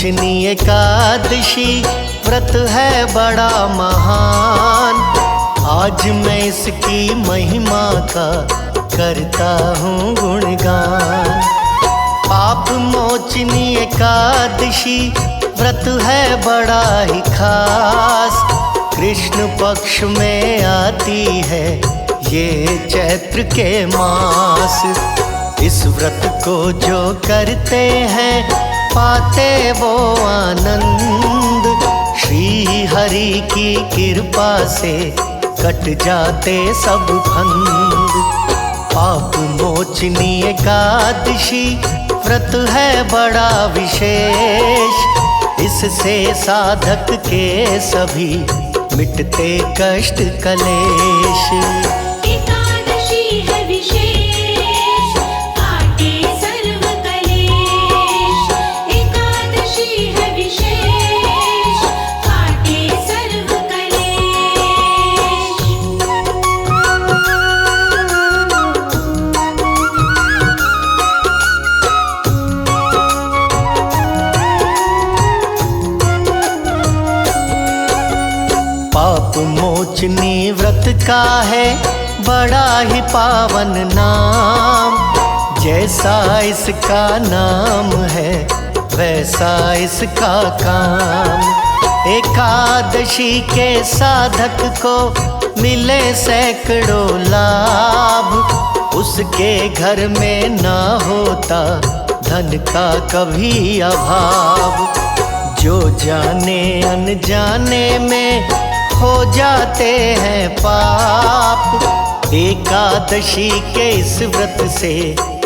मोचनी एकादशी व्रत है बड़ा महान। आज मैं इसकी महिमा का करता हूँ गुणगान। पाप मोचनी एकादशी व्रत है बड़ा ही खास। कृष्ण पक्ष में आती है ये चैत्र के मास। इस व्रत को जो करते हैं पाते वो आनंद। श्री हरि की कृपा से कट जाते सब फंद। पाप मोचनी एकादशी व्रत है बड़ा विशेष। इससे साधक के सभी मिटते कष्ट कलेश। एकादशी है विशेष, काटे सर्व कलेश। एकादशी है विशेष, काटे सर्व कलेश। पाप मोचनी व्रत का है बड़ा ही पावन नाम। जैसा इसका नाम है वैसा इसका काम। एकादशी के साधक को मिले सैकड़ों लाभ। उसके घर में ना होता धन का कभी अभाव। जो जाने अनजाने में हो जाते हैं पाप। एकादशी के इस व्रत से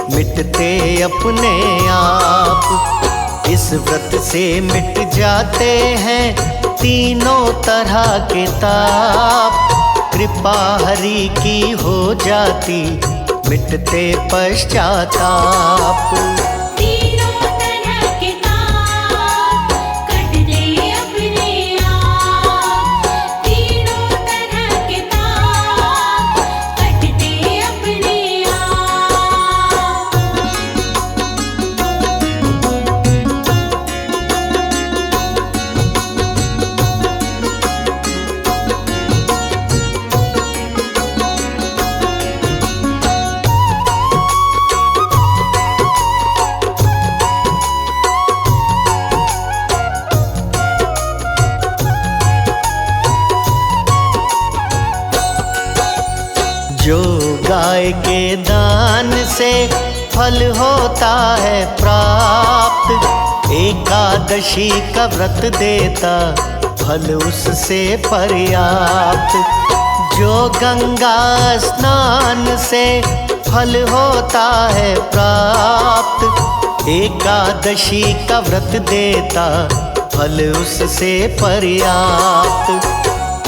मिटते अपने आप। इस व्रत से मिट जाते हैं तीनों तरह के ताप। कृपा हरि की हो जाती मिटते पश्चाताप। तीनों तरह के ताप कटते अपने आप। तीनों तरह के ताप कटते अपने आप। जो गाय के दान से फल होता है प्राप्त। एकादशी का व्रत देता फल उससे पर्याप्त। जो गंगा स्नान से फल होता है प्राप्त। एकादशी का व्रत देता फल उससे पर्याप्त।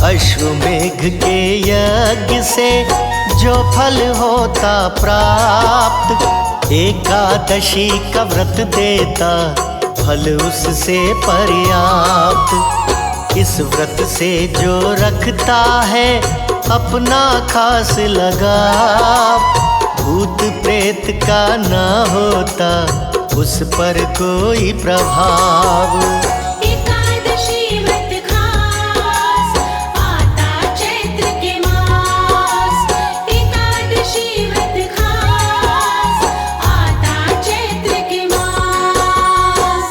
अश्वमेघ के यज्ञ से जो फल होता प्राप्त। एकादशी का व्रत देता फल उससे पर्याप्त। इस व्रत से जो रखता है अपना खास लगाव। भूत प्रेत का ना होता उस पर कोई प्रभाव। एकादशी व्रत खास आता चैत्र के मास। एकादशी व्रत खास आता चैत्र के मास।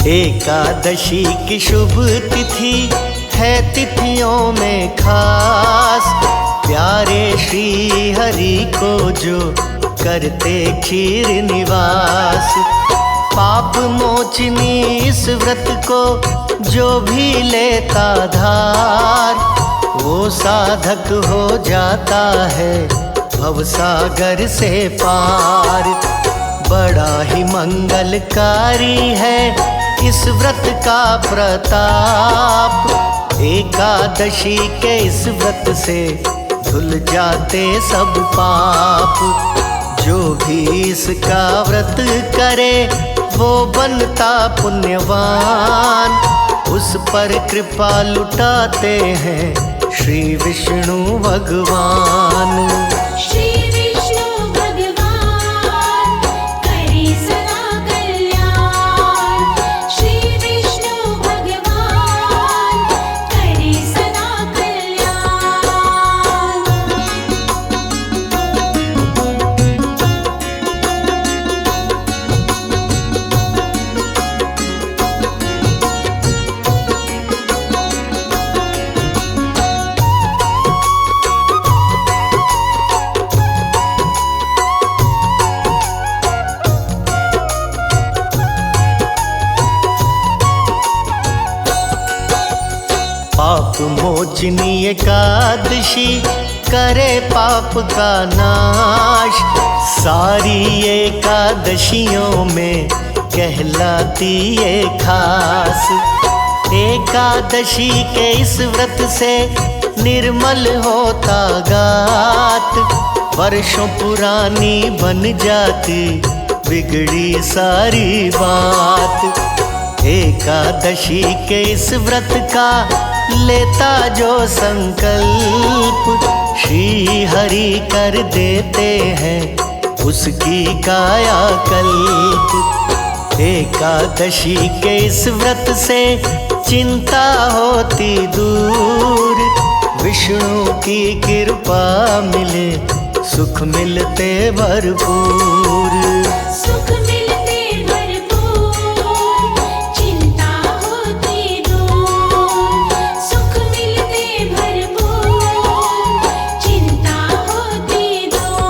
एकादशी की शुभ तिथि है तिथियों में खास। प्यारे श्री हरि को जो करते क्षीर निवास। पाप मोचनी इस व्रत को जो भी लेता धार। वो साधक हो जाता है भवसागर से पार। बड़ा ही मंगलकारी है इस व्रत का प्रताप। एकादशी के इस व्रत से धुल जाते सब पाप। जो भी इसका व्रत करे वो बनता पुण्यवान। उस पर कृपा लुटाते हैं श्री विष्णु भगवान। श्री विष्णु भगवान करे सदा कल्याण। श्री विष्णु भगवान करे सदा कल्याण। पाप मोचनी एकादशी करे पाप का नाश। सारी एकादशियों में कहलाती ये खास। एकादशी के इस व्रत से निर्मल होता गात। वर्षों पुरानी बन जाती बिगड़ी सारी बात। एकादशी के इस व्रत का लेता जो संकल्प, श्री हरि कर देते हैं उसकी कायाकल्प। एकादशी के इस व्रत से चिंता होती दूर। विष्णु की कृपा मिले सुख मिलते भरपूर। सुख मिलते भरपूर, चिंता होती दूर। सुख मिलते भरपूर, चिंता होती दूर।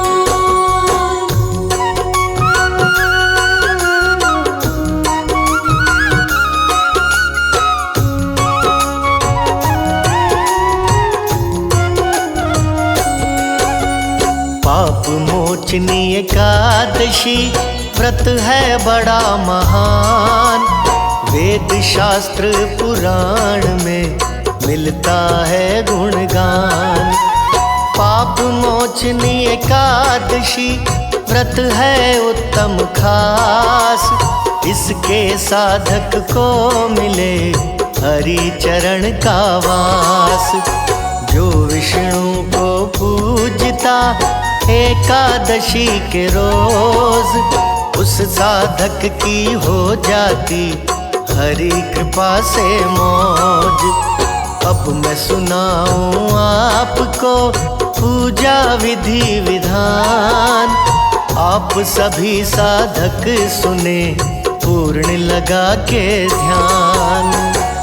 पाप मोचनी एकादशी व्रत है बड़ा महान। वेद शास्त्र पुराण में मिलता है गुणगान। पाप मोचनी एकादशी व्रत है उत्तम खास। इसके साधक को मिले हरि चरण का वास। जो विष्णु को पूजता एकादशी के रोज, उस साधक की हो जाती हरि कृपा से मौज। अब मैं सुनाऊं आपको पूजा विधि विधान। आप सभी साधक सुने पूर्ण लगा के ध्यान।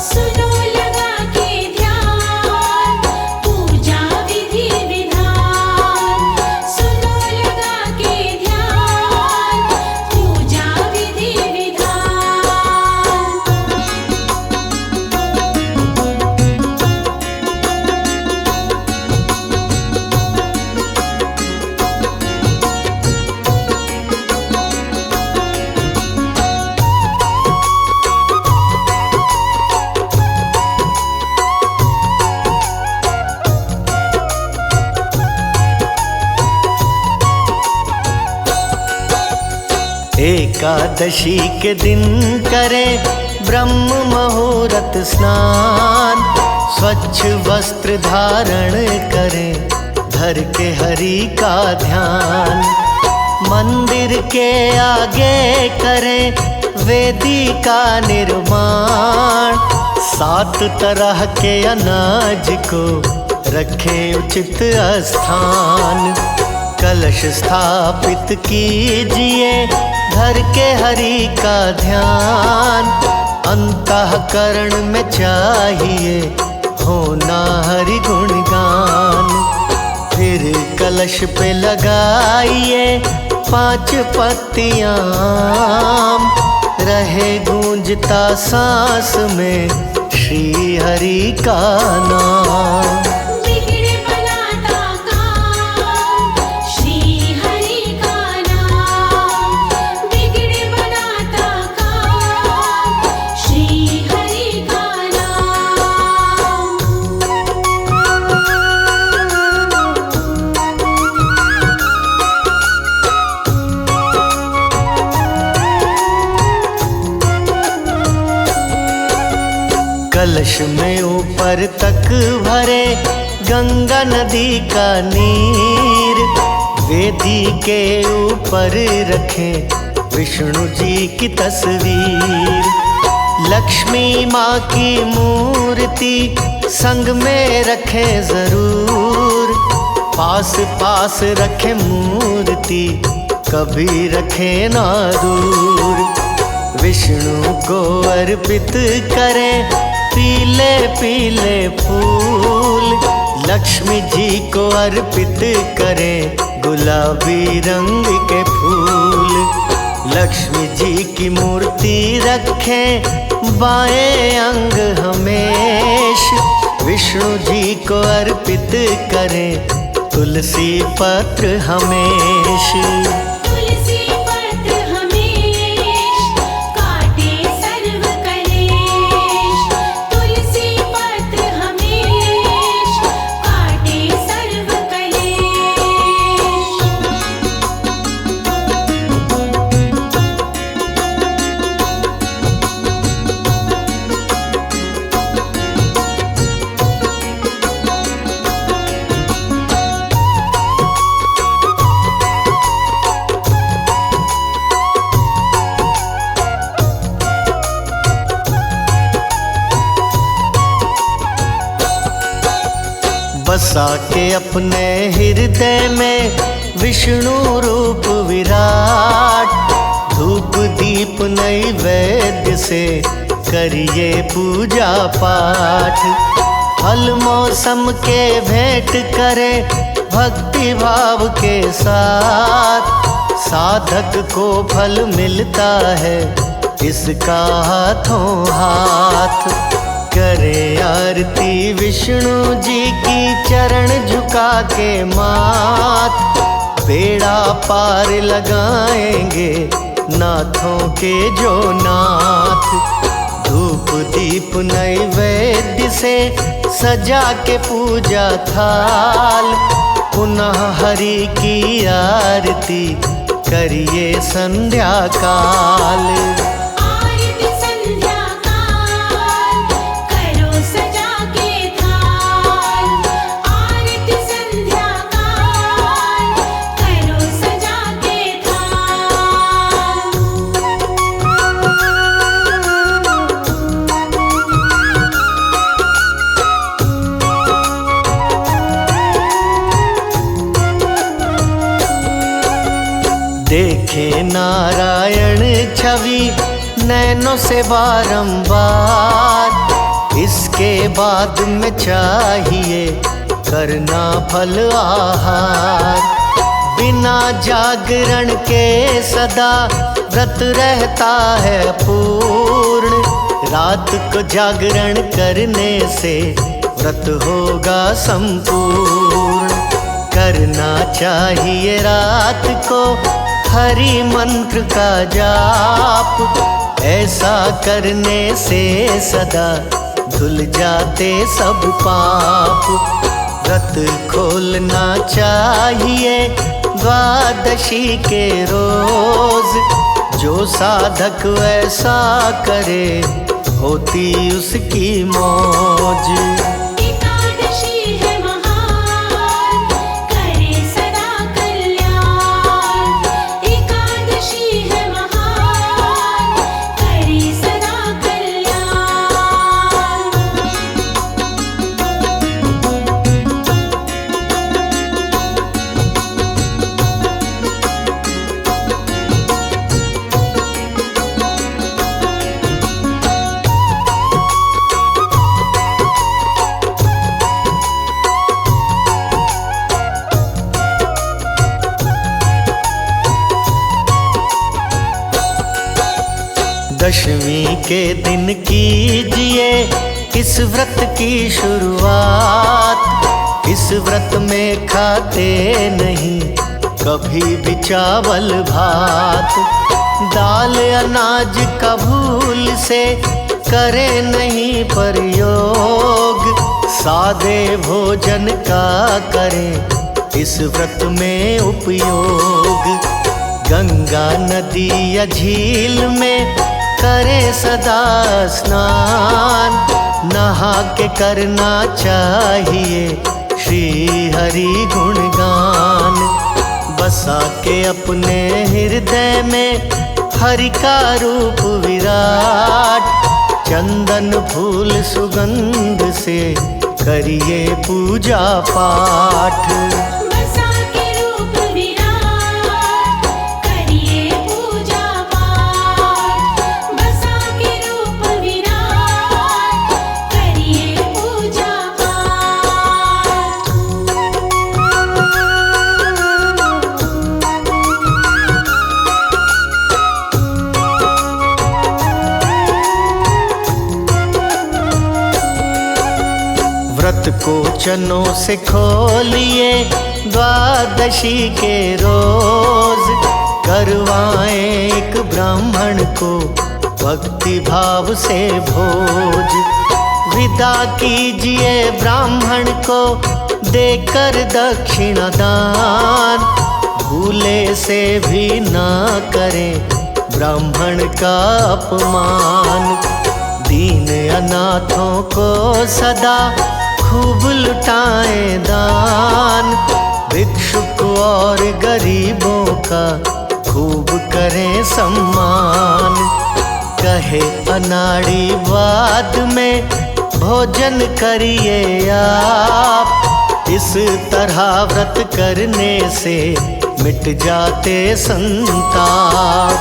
सुनो लगा के ध्यान, पूजा विधि विधान। सुनो लगा के ध्यान, पूजा विधि विधान। एकादशी के दिन करें ब्रह्म मुहूर्त स्नान। स्वच्छ वस्त्र धारण करें धर के हरि का ध्यान। मंदिर के आगे करें वेदी का निर्माण। 7 तरह के अनाज को रखें उचित स्थान। कलश स्थापित कीजिए धर के हरि का ध्यान। अंतःकरण में चाहिए होना हरि गुणगान। फिर कलश पे लगाइए 5 पत्तियां आम। रहे गूंजता सांस में श्री हरि का नाम। बिगड़े बनाता काम, श्री हरि का नाम। बिगड़े बनाता काम, श्री हरि का नाम। कलश में ऊपर तक भरे गंगा नदी का नीर, वेदी के ऊपर रखें विष्णु जी की तस्वीर। लक्ष्मी माँ की मूर्ति संग में रखें जरूर, पास पास रखें मूर्ति कभी रखें ना दूर। विष्णु को अर्पित करें पीले पीले फूल, लक्ष्मी जी को अर्पित करें गुलाबी रंग के फूल। लक्ष्मी जी की मूर्ति रखें बाएं अंग हमेश, विष्णु जी को अर्पित करें तुलसी पत्र हमेश। तुलसी पत्र हमेश काटे सर्व कलेश, तुलसी पत्र हमेश काटे सर्व कलेश। बसा के अपने हृदय में विष्णु रूप विराट, धूप दीप नैवेद्य से करिए पूजा पाठ। फल मौसम के भेंट करें भक्ति भाव के साथ, साधक को फल मिलता है इसका हाथों हाथ। करे आरती विष्णु जी की चरण झुका के माथ, बेड़ा पार लगाएंगे नाथों के जो नाथ। धूप दीप नैवेद्य से सजा के पूजा थाल, पुनः हरि की आरती करिए संध्या काल। आरती संध्या काल करो सजा के थाल, आरती संध्या काल करो सजा के थाल। देखे नारायण छवि नैनों से बारंबार, इसके बाद में चाहिए करना फल आहार। बिना जागरण के सदा व्रत रहता है पूर्ण, रात को जागरण करने से व्रत होगा संपूर्ण। करना चाहिए रात को हरि मंत्र का जाप, ऐसा करने से सदा धुल जाते सब पाप। व्रत खोलना चाहिए द्वादशी के रोज, जो साधक वैसा करे होती उसकी मौज। एकादशी है महान करे सदा कल्याण, एकादशी है महान करे सदा कल्याण। दशमी के दिन कीजिए इस व्रत की शुरुआत। इस व्रत में खाते नहीं कभी भी चावल भात, दाल अनाज का भूल से करे नहीं प्रयोग। सादे भोजन का करें इस व्रत में उपयोग। गंगा नदी या झील में करे सदा स्नान, नहा के करना चाहिए श्री हरि गुणगान। बसा के अपने हृदय में हरि का रूप विराट, चंदन फूल सुगंध से करिए पूजा पाठ। बसा के रूप विराट करिए पूजा पाठ, बसा के रूप विराट करिए पूजा पाठ। व्रत को चनों से खोलिए द्वादशी के रोज, करवाएं एक ब्राह्मण को भक्ति भाव से भोज। विदा कीजिए ब्राह्मण को देकर दक्षिणा दान, भूले से भी ना करें ब्राह्मण का अपमान। दीन अनाथों को सदा खूब लुटाएं दान, भिक्षुक और गरीबों का खूब करें सम्मान। कहे अनाड़ी वाद में भोजन करिए आप, इस तरह व्रत करने से मिट जाते संताप।